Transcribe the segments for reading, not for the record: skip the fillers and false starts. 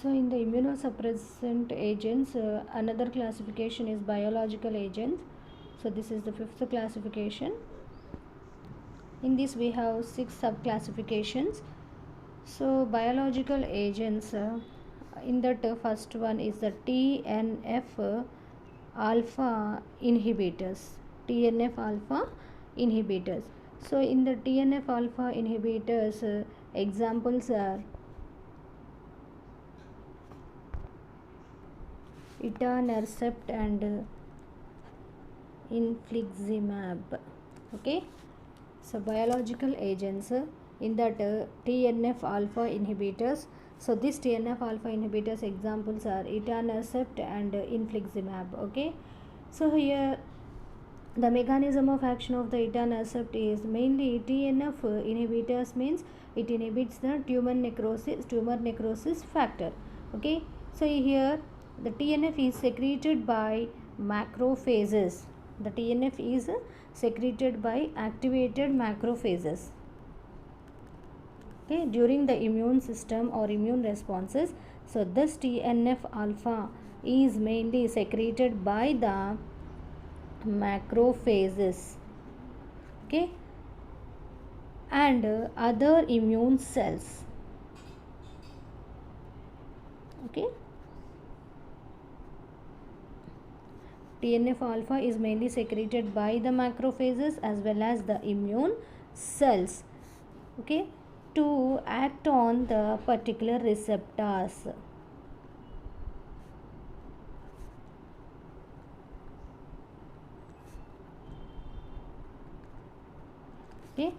So in the immunosuppressant agents, another classification is biological agents. So this is the fifth classification. In this we have 6 subclassifications. So biological agents, in that first one is the TNF alpha inhibitors. TNF alpha inhibitors. So in the TNF alpha inhibitors, examples are etanercept and infliximab. Okay, so biological agents, in that TNF alpha inhibitors. So this TNF alpha inhibitors examples are etanercept and infliximab. Okay, so here the mechanism of action of the etanercept is mainly TNF inhibitors means it inhibits the tumor necrosis factor. Okay, so here the TNF is secreted by macrophages. The TNF is secreted by activated macrophages. Okay, during the immune system or immune responses. So this TNF alpha is mainly secreted by the macrophages, okay, and other immune cells. Okay, TNF alpha is mainly secreted by the macrophages as well as the immune cells, okay, to act on the particular receptors. Okay,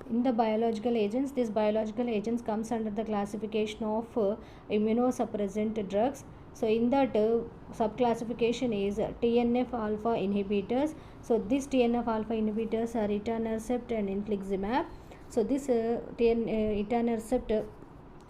in the biological agents, these biological agents comes under the classification of immunosuppressant drugs. So in that subclassification is TNF alpha inhibitors. So this TNF alpha inhibitors are etanercept and infliximab. So this etanercept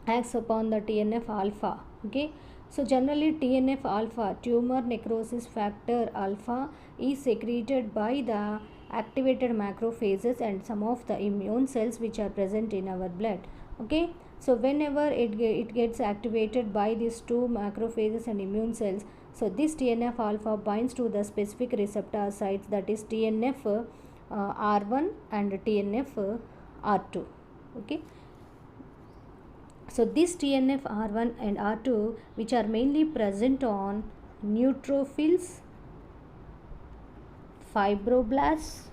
acts upon the TNF alpha. Okay, so generally TNF alpha, tumor necrosis factor alpha, is secreted by the activated macrophages and some of the immune cells which are present in our blood. Okay, so whenever it gets activated by these two macrophages and immune cells, so this TNF alpha binds to the specific receptor sites, that is TNF R1 and TNF R2. Okay, so this TNF R1 and R2, which are mainly present on neutrophils, fibroblasts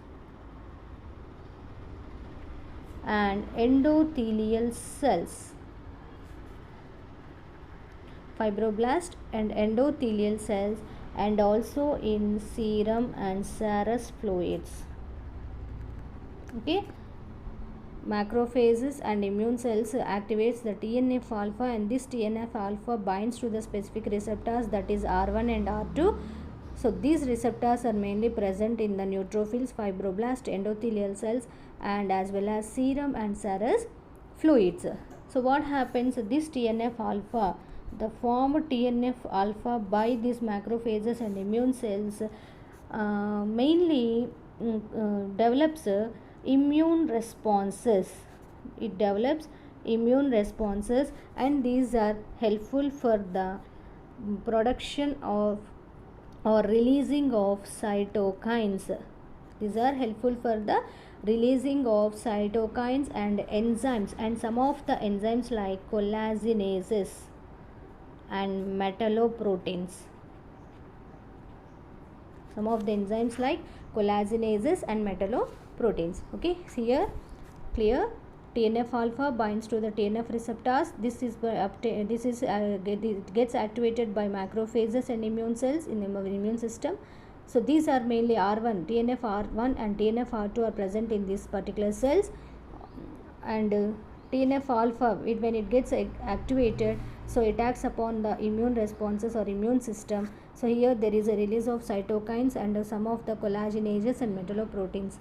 and endothelial cells. Fibroblast and endothelial cells, and also in serum and serous fluids. Okay, macrophages and immune cells activates the TNF alpha, and this TNF alpha binds to the specific receptors, that is R1 and R2. So these receptors are mainly present in the neutrophils, fibroblast, endothelial cells, and as well as serum and serous fluids. So what happens, this TNF alpha, the formed TNF alpha by these macrophages and immune cells mainly develops immune responses. It develops immune responses, and these are helpful for the production of or releasing of cytokines. These are helpful for the releasing of cytokines and enzymes, and some of the enzymes like collagenases and metalloproteins. Some of the enzymes like collagenases and metalloproteins. Okay, here clear. TNF alpha binds to the TNF receptors. It gets activated by macrophages and immune cells in the immune system. So these are mainly R1, TNF R1 and TNF R2 are present in these particular cells, and TNF alpha, when it gets activated, so it acts upon the immune responses or immune system. So here there is a release of cytokines and some of the collagenases and metalloproteinases.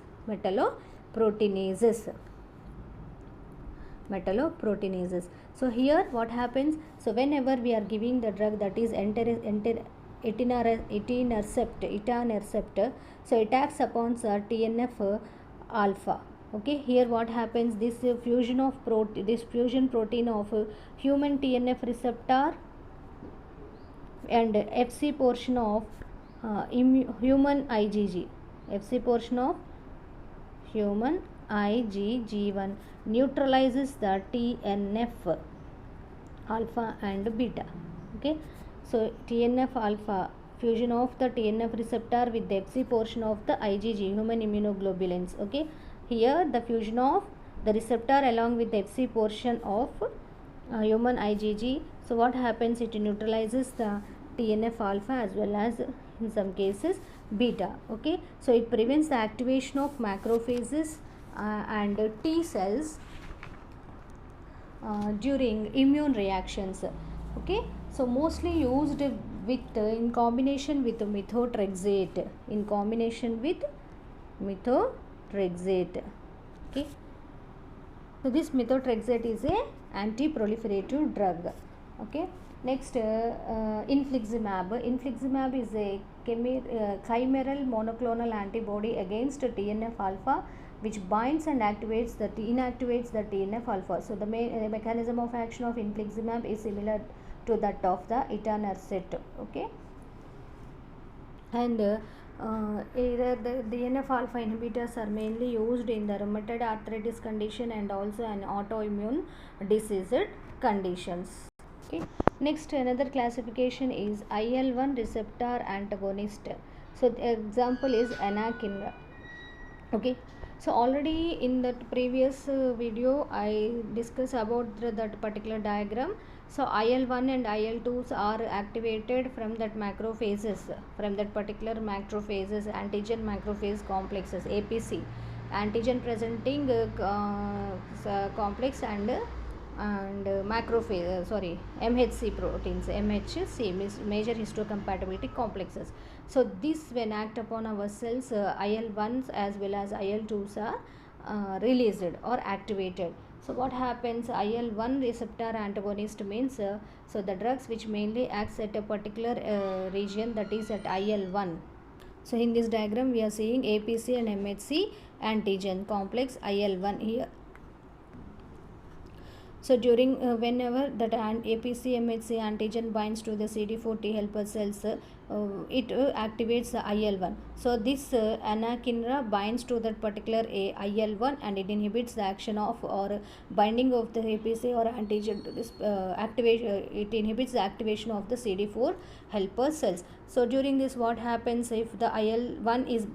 So here what happens, so whenever we are giving the drug, that is etanercept, so it acts upon TNF alpha. Okay, here what happens, this fusion protein of human TNF receptor and Fc portion of human IgG. Fc portion of human IgG1 neutralizes the TNF alpha and beta. Okay, so TNF alpha, fusion of the TNF receptor with the Fc portion of the IgG, human immunoglobulins. Okay, here the fusion of the receptor along with the Fc portion of human IgG. So what happens, it neutralizes the TNF alpha as well as in some cases beta. Okay, so it prevents the activation of macrophages and T cells during immune reactions. Okay, so mostly used with in combination with methotrexate, in combination with methotrexate. Okay, so this methotrexate is a anti-proliferative drug. Okay, next infliximab. Infliximab is a chimeral monoclonal antibody against TNF alpha, which binds and inactivates the TNF alpha. So the mechanism of action of infliximab is similar to that of the etanercept. Okay, and either the TNF alpha inhibitors are mainly used in the rheumatoid arthritis condition and also an autoimmune disease conditions. Okay, next another classification is IL-1 receptor antagonist. So the example is anakinra. Okay, so already in that previous video I discussed about that particular diagram. So IL-1 and IL-2s are activated from that macrophages, from that particular macrophages, antigen macrophage complexes, APC, antigen presenting complex and macrophage, MHC proteins, MHC means major histocompatibility complexes. So this when act upon our cells, IL-1s as well as IL-2s are released or activated. So what happens, IL-1 receptor antagonist means so the drugs which mainly acts at a particular region, that is at IL-1. So in this diagram we are seeing APC and MHC antigen complex IL-1 here. So during whenever that APC MHC antigen binds to the CD4 T helper cells, it activates the IL-1. So this anakinra binds to that particular IL-1 and it inhibits the action of or binding of the APC or antigen to this activation. It inhibits the activation of the CD4 helper cells. So during this what happens, if the IL-1 is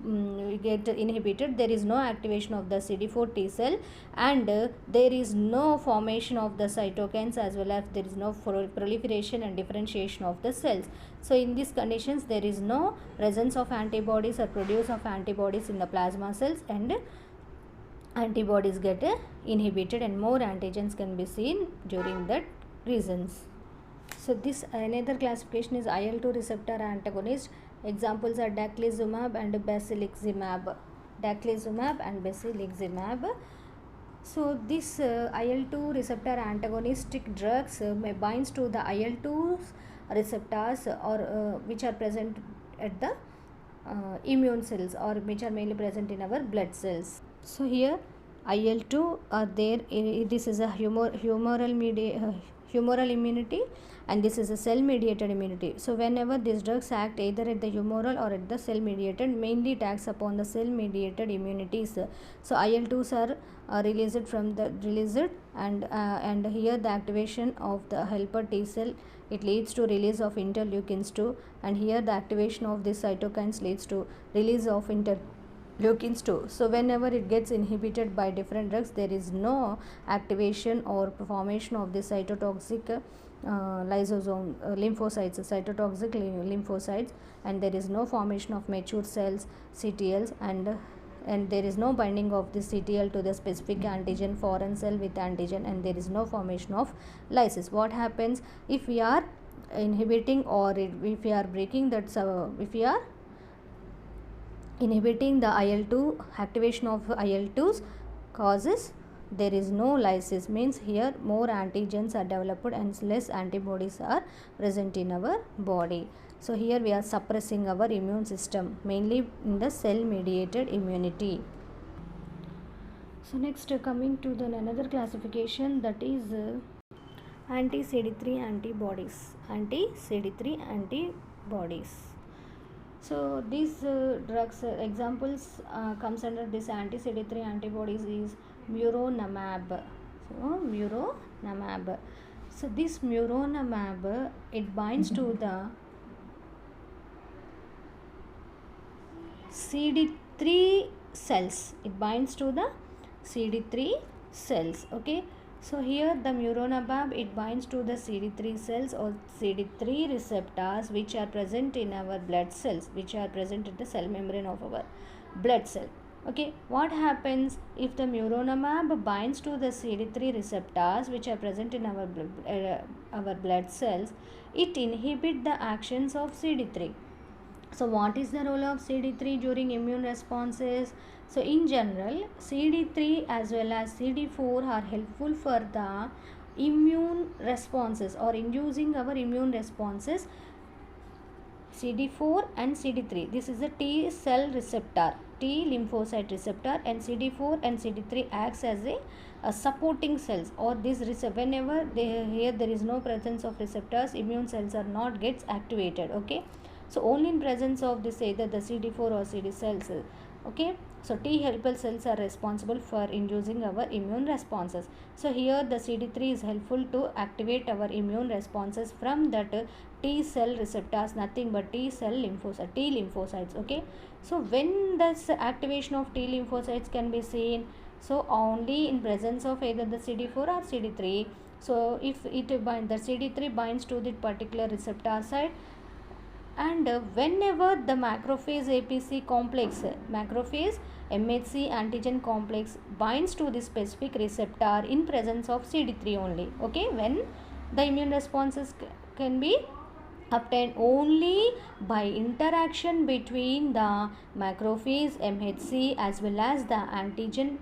get inhibited, there is no activation of the CD4 T cell and there is no formation of the cytokines as well as there is no proliferation and differentiation of the cells. So in these conditions there is no presence of antibodies or produce of antibodies in the plasma cells and antibodies get inhibited and more antigens can be seen during that reasons. So this another classification is IL-2 receptor antagonist. Examples are daclizumab and basiliximab. Daclizumab and basiliximab. So this IL-2 receptor antagonistic drugs may binds to the IL-2 receptors or which are present at the immune cells or which are mainly present in our blood cells. So here IL-2 are there. This is a humoral immunity and this is a cell mediated immunity. So whenever these drugs act either at the humoral or at the cell mediated, mainly it acts upon the cell mediated immunities. So IL-2s are released and here the activation of the helper T cell, it leads to release of interleukins 2 and here the activation of these cytokines leads to release of interleukins 2. So whenever it gets inhibited by different drugs, there is no activation or formation of the cytotoxic lysosome lymphocytes, cytotoxic lymphocytes, and there is no formation of mature cells, CTLs, and there is no binding of the CTL to the specific antigen, foreign cell with antigen, and there is no formation of lysis. What happens if we are inhibiting or if we are breaking that, if we are inhibiting the IL-2, activation of IL-2s causes there is no lysis, means here more antigens are developed and less antibodies are present in our body. So here we are suppressing our immune system, mainly in the cell mediated immunity. So next coming to the another classification, that is Anti-CD3 antibodies. Anti-CD3 antibodies. So these drugs examples comes under this anti-CD3 antibodies is muronamab. So muronamab. So this muronamab, it binds to the CD3 cells. It binds to the CD3 cells. Okay. So here the muronabab, it binds to the CD3 cells or CD3 receptors which are present in our blood cells, which are present in the cell membrane of our blood cell. Okay, what happens if the muronamab binds to the CD3 receptors which are present in our blood cells? It inhibits the actions of CD3. So what is the role of CD3 during immune responses? So in general, CD3 as well as CD4 are helpful for the immune responses or inducing our immune responses. CD4 and CD3, this is a T cell receptor, T lymphocyte receptor, and CD4 and CD3 acts as a supporting cells, or this whenever here there is no presence of receptors, immune cells are not gets activated. Okay, so only in presence of this either the CD4 or CD cells. Okay, so T helper cells are responsible for inducing our immune responses. So here the CD3 is helpful to activate our immune responses from that T cell receptors, nothing but T cell lymphocytes, T lymphocytes. Okay, so when this activation of T lymphocytes can be seen? So only in presence of either the CD4 or CD3. So if it binds, the CD3 binds to the particular receptor site, and whenever the macrophage APC complex, macrophage MHC antigen complex binds to the specific receptor in presence of CD3 only. Okay, when the immune responses can be obtained only by interaction between the macrophage MHC as well as the antigen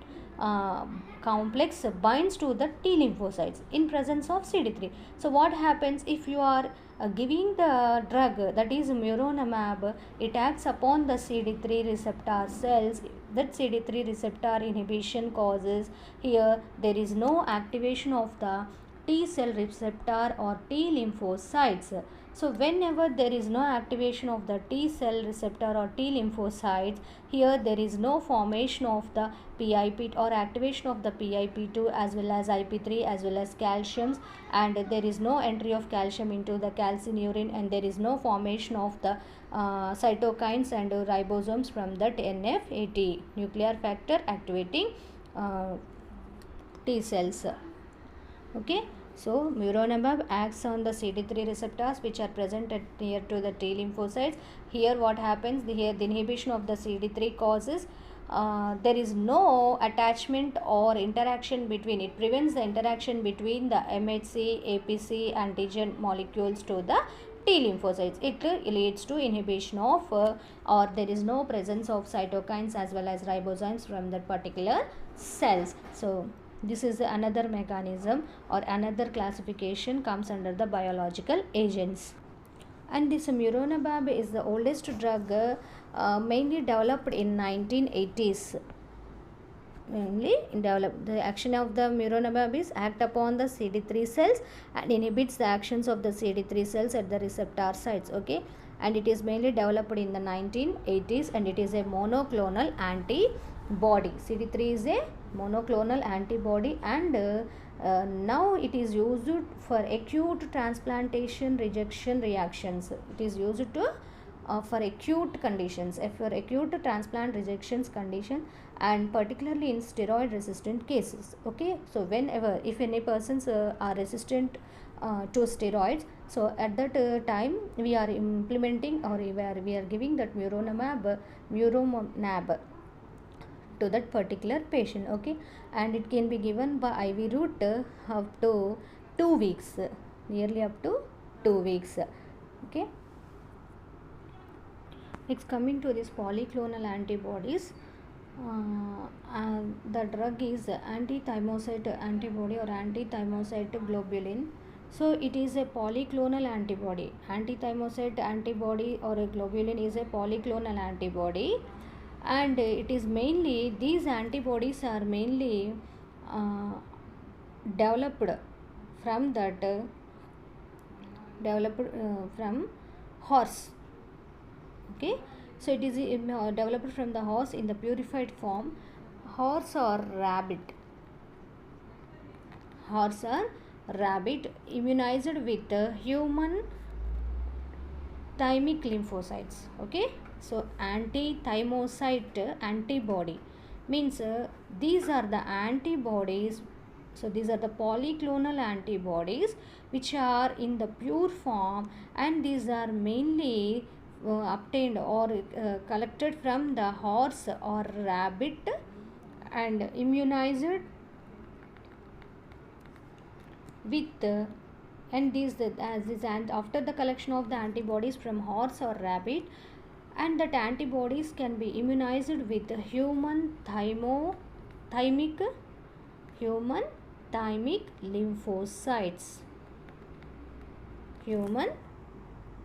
complex binds to the T lymphocytes in presence of CD3. So what happens if you are giving the drug that is muronamab? It acts upon the CD3 receptor cells. That CD3 receptor inhibition causes here there is no activation of the T cell receptor or T lymphocytes. So whenever there is no activation of the T cell receptor or T lymphocytes, here there is no formation of the PIP or activation of the PIP2 as well as IP3 as well as calciums, and there is no entry of calcium into the calcineurin, and there is no formation of the cytokines and ribosomes from that NF80 nuclear factor activating T cells. Okay, so muronabab acts on the CD3 receptors which are present near to the T lymphocytes. Here what happens? Here the inhibition of the CD3 causes there is no attachment or interaction between it, prevents the interaction between the MHC, APC antigen molecules to the T lymphocytes. It leads to inhibition of or there is no presence of cytokines as well as ribosomes from that particular cells. So this is another mechanism or another classification comes under the biological agents. And this muronabab is the oldest drug mainly developed in 1980s. Mainly developed. The action of the muronabab is act upon the CD3 cells and inhibits the actions of the CD3 cells at the receptor sites. Okay, and it is mainly developed in the 1980s, and it is a monoclonal antibody. CD3 is a monoclonal antibody, and now it is used for acute transplantation rejection reactions. It is used to for acute conditions, for acute transplant rejections condition, and particularly in steroid resistant cases. Okay, so whenever if any persons are resistant to steroids, so at that time we are implementing or we are giving that muronabab to that particular patient. Okay, and it can be given by IV route up to 2 weeks, nearly up to 2 weeks. Okay, next coming to this polyclonal antibodies. The drug is anti-thymocyte antibody or anti-thymocyte globulin. So it is a polyclonal antibody. Anti-thymocyte antibody or a globulin is a polyclonal antibody, and it is mainly, these antibodies are mainly developed from that developed from horse. Okay, so it is developed from the horse in the purified form. Horse or rabbit, horse or rabbit immunized with human thymic lymphocytes. Okay, so anti-thymocyte antibody means these are the antibodies. So these are the polyclonal antibodies which are in the pure form, and these are mainly obtained or collected from the horse or rabbit and immunized with and these as this, and after the collection of the antibodies from horse or rabbit, and that antibodies can be immunized with thymic human thymic lymphocytes. Human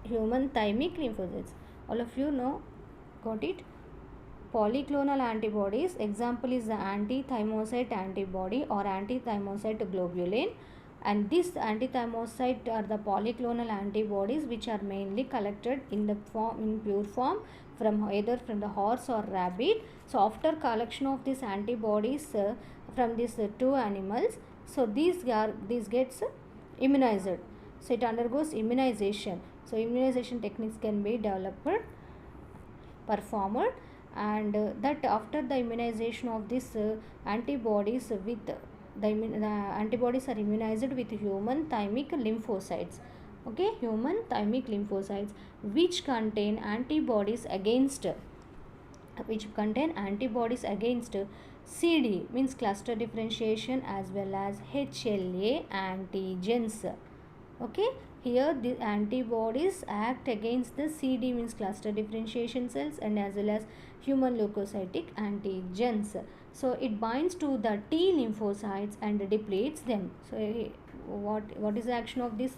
thymic lymphocytes, all of you know, got it. Polyclonal antibodies, example is the anti-thymocyte antibody or anti-thymocyte globulin, and this anti-thymocyte are the polyclonal antibodies which are mainly collected in the form, in pure form, from either from the horse or rabbit. So after collection of these antibodies from these two animals, so these gets immunized, so it undergoes immunization. So immunization techniques can be developed, performed, and that after the immunization of this antibodies with the antibodies are immunized with human thymic lymphocytes. Okay, human thymic lymphocytes which contain antibodies against CD means cluster differentiation as well as HLA antigens. Okay, here the antibodies act against the CD means cluster differentiation cells and as well as human leukocytic antigens. So it binds to the T lymphocytes and depletes them. So what is the action of this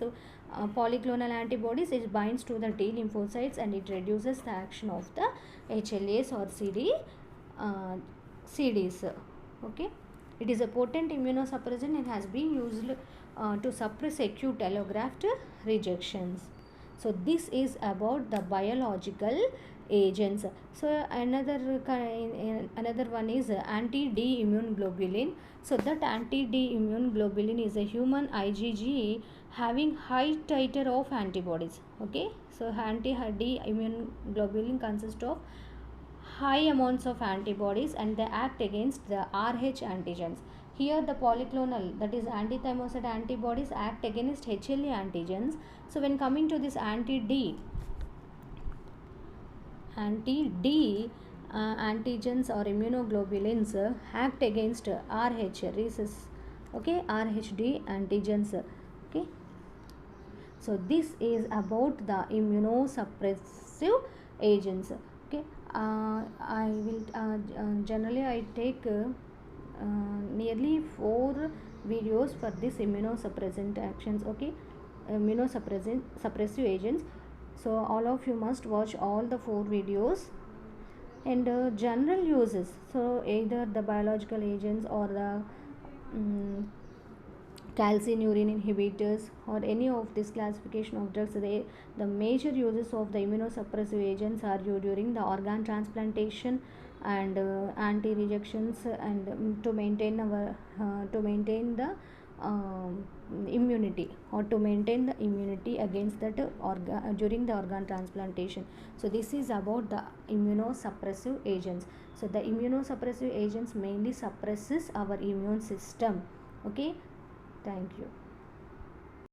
polyclonal antibodies? It binds to the T lymphocytes and it reduces the action of the HLAs or CDs. Okay, it is a potent immunosuppressant and has been used to suppress acute allograft rejections. So this is about the biological agents. So another one is anti-D immune globulin. So that anti-D immune globulin is a human IgG having high titer of antibodies. Okay, so anti-D immune globulin consists of high amounts of antibodies and they act against the Rh antigens. Here the polyclonal, that is anti-thymocyte antibodies, act against HLA antigens. So when coming to this anti-D antigens or immunoglobulins act against Rh rhesus. Okay, RHD antigens. Okay, so this is about the immunosuppressive agents. Okay, I will generally I take nearly 4 videos for this immunosuppressant actions. Okay, suppressive agents. So all of you must watch all the 4 videos. And general uses, so either the biological agents or the calcineurin inhibitors or any of this classification of drugs, the major uses of the immunosuppressive agents are used during the organ transplantation and anti-rejections and to maintain the immunity or to maintain the immunity against that during the organ transplantation. So this is about the immunosuppressive agents. So the immunosuppressive agents mainly suppresses our immune system. Okay, thank you.